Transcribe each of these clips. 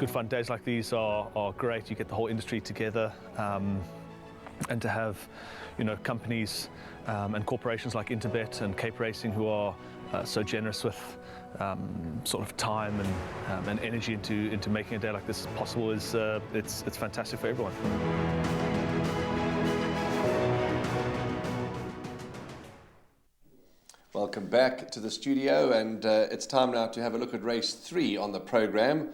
good fun. Days like these are great. You get the whole industry together, and to have, companies and corporations like Interbet and Cape Racing who are so generous with sort of time and energy into making a day like this possible is it's fantastic for everyone. Welcome back to the studio, and it's time now to have a look at race 3 on the program.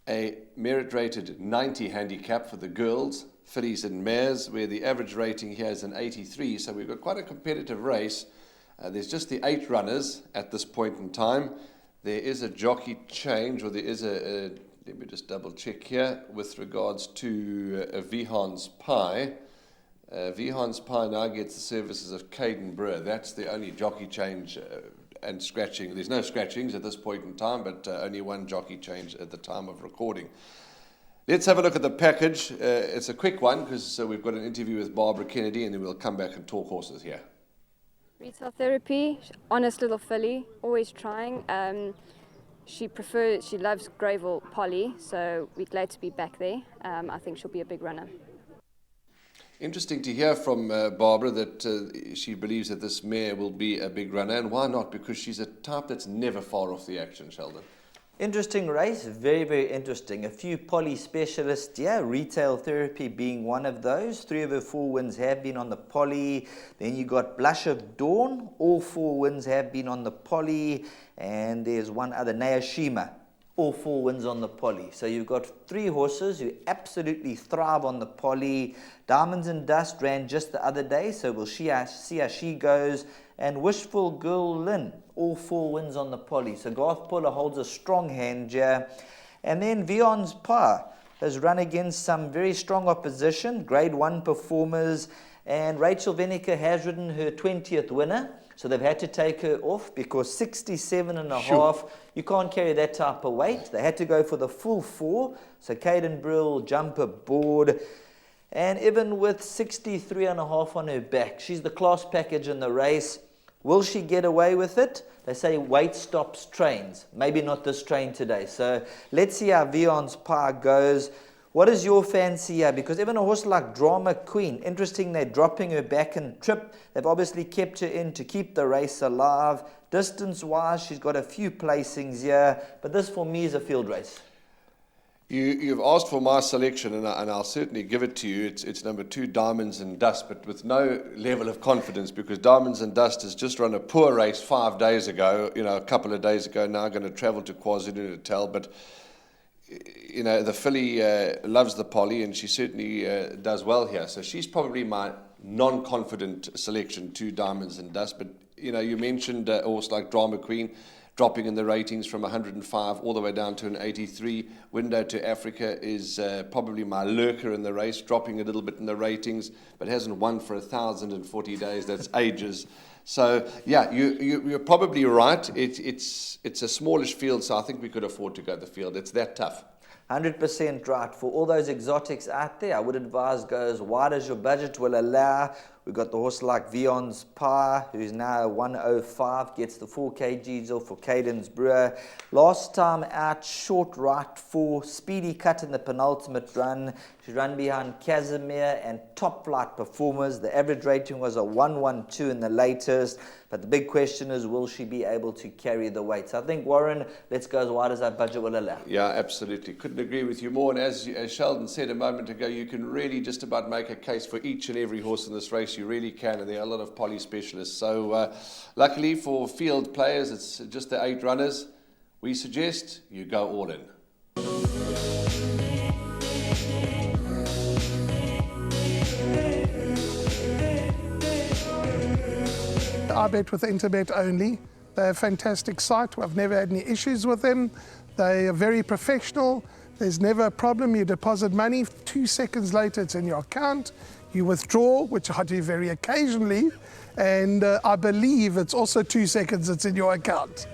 A merit-rated 90 handicap for the girls, fillies and mares, where the average rating here is an 83, so we've got quite a competitive race. There's just the 8 runners at this point in time. There is a jockey change, or there is let me just double check here, with regards to Vihan's Pie. Vihan's Pie now gets the services of Caden Brewer. That's the only jockey change and scratching. There's no scratchings at this point in time, but only one jockey change at the time of recording. Let's have a look at the package. It's a quick one because we've got an interview with Barbara Kennedy, and then we'll come back and talk horses here. Retail therapy, honest little filly, always trying. She loves Greyville Polly, so we're glad to be back there. I think she'll be a big runner. Interesting to hear from Barbara that she believes that this mare will be a big runner, and why not? Because she's a type that's never far off the action, Sheldon. Interesting race, very, very interesting. A few poly specialists, Retail Therapy being one of those. 3 of her 4 wins have been on the poly. Then you got Blush of Dawn, all 4 wins have been on the poly. And there's one other, Nayashima, all 4 wins on the poly. So you've got 3 horses who absolutely thrive on the poly. Diamonds and Dust ran just the other day, so we'll see how she goes. And Wishful Girl Lynn, all 4 wins on the poly. So Garth Puller holds a strong hand here. And then Vihan's Pie has run against some very strong opposition, grade 1 performers. And Rachel Veneker has ridden her 20th winner. So they've had to take her off because 67.5, sure. You can't carry that type of weight. They had to go for the full 4. So Caden Brill jump aboard. And even with 63.5 on her back, she's the class package in the race. Will she get away with it? They say weight stops trains. Maybe not this train today. So let's see how Vihan's Pie goes. What is your fancy here? Because even a horse like Drama Queen, interesting, they're dropping her back and trip. They've obviously kept her in to keep the race alive. Distance-wise, she's got a few placings here. But this, for me, is a field race. You've asked for my selection, and I'll certainly give it to you. It's number 2, Diamonds and Dust, but with no level of confidence, because Diamonds and Dust has just run a poor race 5 days ago, a couple of days ago, now going to travel to KwaZulu-Natal. But the filly loves the poly, and she certainly does well here. So she's probably my non-confident selection, 2 Diamonds and Dust. But, you mentioned a horse like Drama Queen dropping in the ratings from 105 all the way down to an 83. Window to Africa is probably my lurker in the race, dropping a little bit in the ratings, but hasn't won for 1,040 days. That's ages. So, yeah, you're probably right. It's a smallish field, so I think we could afford to go the field. It's that tough. 100% right. For all those exotics out there, I would advise go as wide as your budget will allow. We've got the horse like Vihan's Pie, who's now 105, gets the 4 kgs off for Caden's Brewer. Last time out, short right 4, speedy cut in the penultimate run. She's run behind Casimir and top flight performers. The average rating was a 112 in the latest. But the big question is, will she be able to carry the weight? So I think, Warren, let's go as wide as our budget will allow. Yeah, absolutely. Couldn't agree with you more. And as Sheldon said a moment ago, you can really just about make a case for each and every horse in this race. You really can. And there are a lot of poly specialists. So luckily for field players, it's just the 8 runners. We suggest you go all in. I bet with Interbet only. They're a fantastic site. I've never had any issues with them. They are very professional. There's never a problem. You deposit money, 2 seconds later it's in your account. You withdraw, which I do very occasionally, and I believe it's also 2 seconds it's in your account.